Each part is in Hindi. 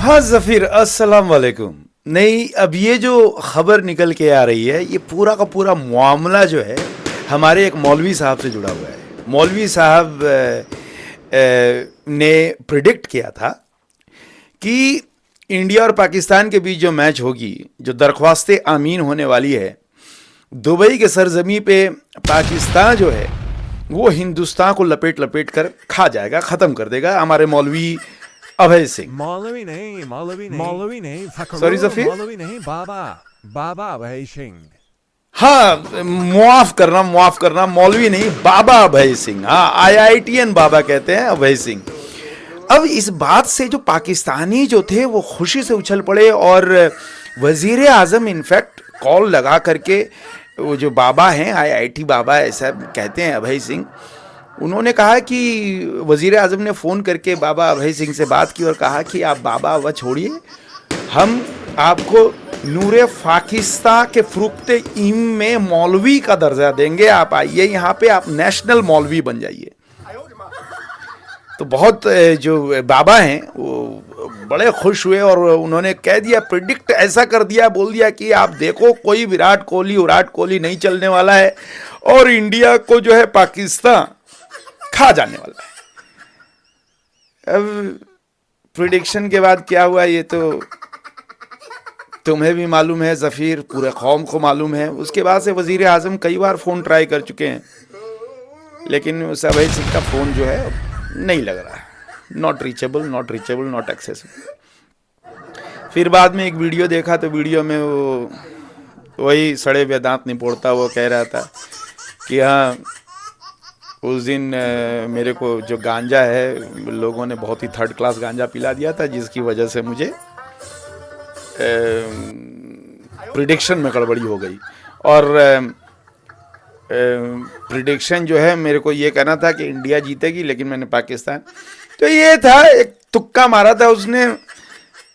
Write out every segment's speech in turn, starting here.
हाँ जफीर, अस्सलाम वालेकुम। नहीं, अब ये जो खबर निकल के आ रही है, ये पूरा का पूरा मामला जो है हमारे एक मौलवी साहब से जुड़ा हुआ है। मौलवी साहब ने प्रिडिक्ट किया था कि इंडिया और पाकिस्तान के बीच जो मैच होगी, जो दरख्वास्त आमीन होने वाली है, दुबई के सरजमी पे पाकिस्तान जो है वो हिंदुस्तान को लपेट लपेट कर खा जाएगा, ख़त्म कर देगा। हमारे मौलवी अभय सिंह, मौलवी नहीं सॉरी फकरुल, जफीर, मौलवी नहीं बाबा, बाबा अभय सिंह। हाँ मुआफ करना, मौलवी नहीं, बाबा अभय सिंह। हाँ, आईआईटीएन बाबा कहते हैं अभय सिंह। अब इस बात से जो पाकिस्तानी जो थे वो खुशी से उछल पड़े और वजीर आजम इनफैक्ट कॉल लगा करके, वो जो बाबा हैं, आईआईटी बाबा ऐसा कहते हैं अभय सिंह, उन्होंने कहा कि वजीर आजम ने फ़ोन करके बाबा अभय सिंह से बात की और कहा कि आप बाबा अभय छोड़िए, हम आपको नूरे फाकिस्ता के फ़रुख्ते इम में मौलवी का दर्जा देंगे, आप आइए यहाँ पे, आप नेशनल मौलवी बन जाइए। तो बहुत जो बाबा हैं वो बड़े खुश हुए और उन्होंने कह दिया, प्रिडिक्ट ऐसा कर दिया, बोल दिया कि आप देखो कोई विराट कोहली नहीं चलने वाला है और इंडिया को जो है पाकिस्तान खा जाने वाला है। अब प्रिडिक्शन के बाद क्या हुआ ये तो तुम्हें भी मालूम है जफीर, पूरे कौम को मालूम है। उसके बाद से वजीर आजम कई बार फ़ोन ट्राई कर चुके हैं, लेकिन उस अभय सिंह का फ़ोन जो है नहीं लग रहा है, नॉट रीचेबल, नॉट एक्सेसिबल। फिर बाद में एक वीडियो देखा तो वीडियो में वो वही सड़े हुए दांत निपोड़ता वो कह रहा था कि हाँ, उस दिन मेरे को जो गांजा है लोगों ने बहुत ही थर्ड क्लास गांजा पिला दिया था, जिसकी वजह से मुझे प्रिडिक्शन में गड़बड़ी हो गई। और प्रिडिक्शन जो है, मेरे को ये कहना था कि इंडिया जीतेगी, लेकिन मैंने पाकिस्तान, तो ये था, एक तुक्का मारा था उसने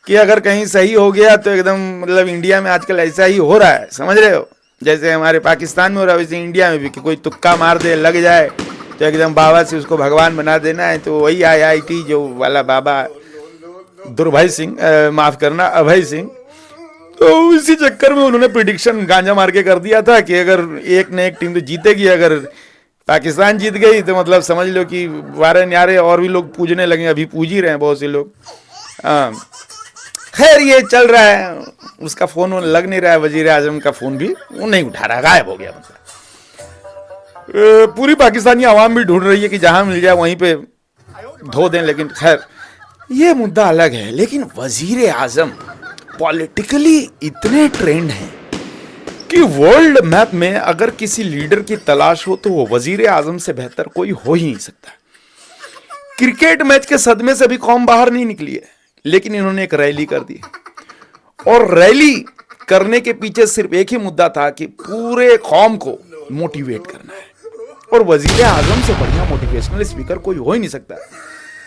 कि अगर कहीं सही हो गया तो एकदम, मतलब इंडिया में आजकल ऐसा ही हो रहा है, समझ रहे हो, जैसे हमारे पाकिस्तान में हो रहा है वैसे इंडिया में भी, कि कोई तुक्का मार दे, लग जाए तो एकदम बाबा से उसको भगवान बना देना है। तो वही आईआईटी जो वाला बाबा दुर्भय सिंह, माफ़ करना अभय सिंह, तो इसी चक्कर में उन्होंने प्रिडिक्शन गांजा मार के कर दिया था कि अगर एक न एक टीम तो जीतेगी। अगर पाकिस्तान जीत गई तो मतलब समझ लो कि वारे न्यारे और भी लोग पूजने लगे, अभी पूज ही रहे हैं बहुत से लोग। खैर ये चल रहा है, उसका फ़ोन लग नहीं रहा है, वजीर आजम का फ़ोन भी वो नहीं उठा रहा, गायब हो गया। मतलब पूरी पाकिस्तानी आवाम भी ढूंढ रही है कि जहां मिल जाए वहीं पे धो दें, लेकिन खैर ये मुद्दा अलग है। लेकिन वजीर आजम पॉलिटिकली इतने ट्रेंड हैं कि वर्ल्ड मैप में अगर किसी लीडर की तलाश हो तो वो वजीर आजम से बेहतर कोई हो ही नहीं सकता। क्रिकेट मैच के सदमे से भी कौम बाहर नहीं निकली है, लेकिन इन्होंने एक रैली कर दी, और रैली करने के पीछे सिर्फ एक ही मुद्दा था कि पूरे कौम को मोटिवेट करना है, और वजीर आजम से बढ़िया मोटिवेशनल स्पीकर कोई हो ही नहीं सकता।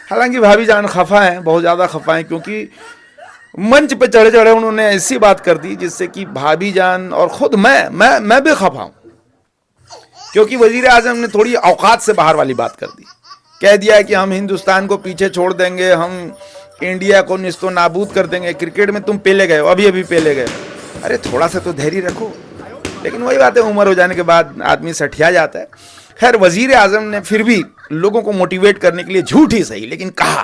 हालांकि भाभी जान खफा हैं, बहुत ज़्यादा खफा हैं, क्योंकि मंच पे चढ़े चढ़े उन्होंने ऐसी बात कर दी जिससे कि भाभी जान और खुद मैं भी खफा हूं, क्योंकि वजीर आजम ने थोड़ी औकात से बाहर वाली बात कर दी। कह दिया कि हम हिंदुस्तान को पीछे छोड़ देंगे, हम इंडिया को निस्तो नाबूद कर देंगे, क्रिकेट में तुम पेले गए हो, अभी पेले गए। अरे थोड़ा सा तो धैर्य रखो। लेकिन वही बात है, उम्र हो जाने के बाद आदमी सठिया जाता है। खैर वजीर आजम ने फिर भी लोगों को मोटिवेट करने के लिए, झूठ ही सही लेकिन कहा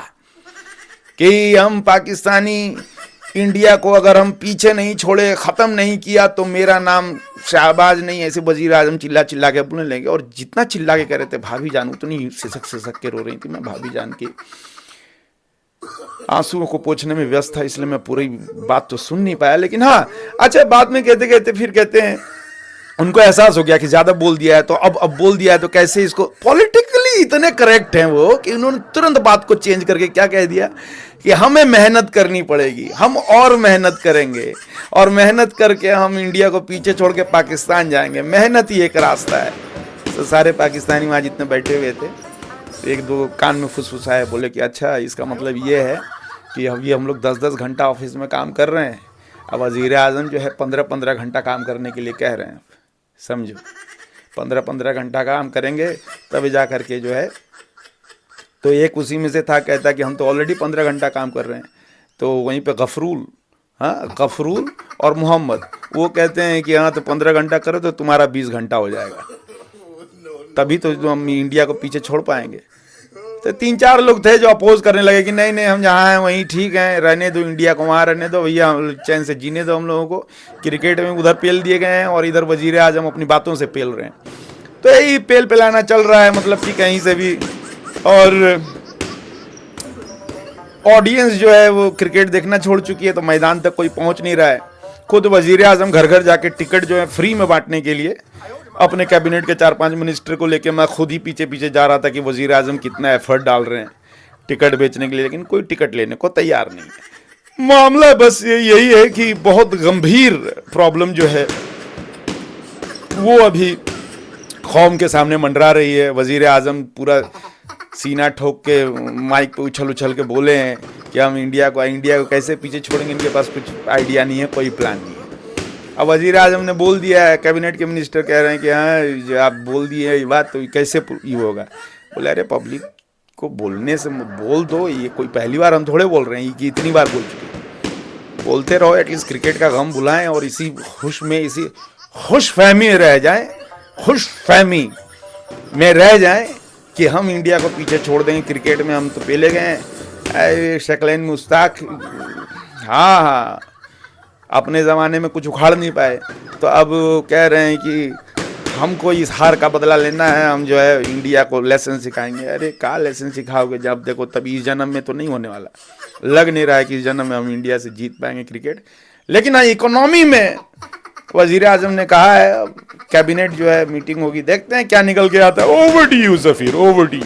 कि हम पाकिस्तानी इंडिया को अगर हम पीछे नहीं छोड़े, ख़त्म नहीं किया, तो मेरा नाम शाहबाज नहीं, ऐसे वजीर आजम चिल्ला चिल्ला के बोलने लगे। और जितना चिल्ला के कह रहे थे भाभी जान उतनी सिसक के रो रही थी। मैं भाभी जान की आंसुओं को पोंछने में व्यस्त था, इसलिए मैं पूरी बात तो सुन नहीं पाया। लेकिन हाँ, अच्छा, बाद में कहते कहते फिर कहते हैं उनको एहसास हो गया कि ज़्यादा बोल दिया है, तो अब बोल दिया है तो कैसे इसको, पॉलिटिकली इतने करेक्ट हैं वो कि उन्होंने तुरंत बात को चेंज करके क्या कह दिया कि हमें मेहनत करनी पड़ेगी, हम और मेहनत करेंगे, और मेहनत करके हम इंडिया को पीछे छोड़ के पाकिस्तान जाएंगे, मेहनत ही एक रास्ता है। तो सारे पाकिस्तानी वहाँ जितने बैठे हुए थे, एक दो कान में फुसफुसाए, बोले कि अच्छा इसका मतलब ये है कि अभी हम लोग 10-10 घंटा ऑफिस में काम कर रहे हैं, अब वज़ीर आज़म जो है 15-15 घंटा काम करने के लिए कह रहे हैं। समझो, 15-15 घंटा काम करेंगे तब जा कर के जो है, तो एक उसी में से था, कहता कि हम तो ऑलरेडी 15 घंटा काम कर रहे हैं। तो वहीं पे गफरूल, हाँ गफरूल और मोहम्मद, वो कहते हैं कि हाँ तो 15 घंटा करो तो तुम्हारा 20 घंटा हो जाएगा, तभी तो हम इंडिया को पीछे छोड़ पाएंगे। तो 3-4 लोग थे जो अपोज करने लगे कि नहीं नहीं हम जहाँ हैं वहीं ठीक हैं, रहने दो इंडिया को, वहाँ रहने दो भैया, चैन से जीने दो हम लोगों को। क्रिकेट में उधर पेल दिए गए हैं और इधर वजीर आजम अपनी बातों से पेल रहे हैं। तो यही पेल पिलाना चल रहा है, मतलब कि कहीं से भी। और ऑडियंस जो है वो क्रिकेट देखना छोड़ चुकी है, तो मैदान तक कोई पहुंच नहीं रहा है। खुद वजीर आजम घर घर जाके टिकट जो है फ्री में बांटने के लिए अपने कैबिनेट के 4-5 मिनिस्टर को लेके मैं खुद ही पीछे पीछे जा रहा था कि वजीर आजम कितना एफर्ट डाल रहे हैं टिकट बेचने के लिए, लेकिन कोई टिकट लेने को तैयार नहीं है। मामला बस यही है कि बहुत गंभीर प्रॉब्लम जो है वो अभी कौम के सामने मंडरा रही है। वजीर आजम पूरा सीना ठोक के माइक पे उछल उछल के बोले हैं कि हम इंडिया को कैसे पीछे छोड़ेंगे, इनके पास कुछ आइडिया नहीं है, कोई प्लान नहीं है। अब वजीर आजम ने बोल दिया है, कैबिनेट के मिनिस्टर कह रहे हैं कि हाँ जो आप बोल दिए ये बात तो कैसे ये होगा। बोले अरे पब्लिक को बोलने से बोल दो, ये कोई पहली बार हम थोड़े बोल रहे हैं, कि इतनी बार बोल चुके, बोलते रहो, एटलीस्ट क्रिकेट का गम बुलाएं और इसी खुश में, इसी खुश फहमी में रह जाएं, खुश फहमी में रह जाएं कि हम इंडिया को पीछे छोड़ देंगे क्रिकेट में, हम तो पेले गए हैं। शक्लैन मुश्ताक, हाँ हाँ अपने ज़माने में कुछ उखाड़ नहीं पाए, तो अब कह रहे हैं कि हमको इस हार का बदला लेना है, हम जो है इंडिया को लेसन सिखाएंगे। अरे क्या लेसन सिखाओगे, जब देखो तभी इस जन्म में तो नहीं होने वाला, लग नहीं रहा है कि इस जन्म में हम इंडिया से जीत पाएंगे क्रिकेट। लेकिन हाँ इकोनॉमी में वजीर आजम ने कहा है, कैबिनेट जो है मीटिंग होगी, देखते हैं क्या निकल के आता है। Over to you Safeer, over to you.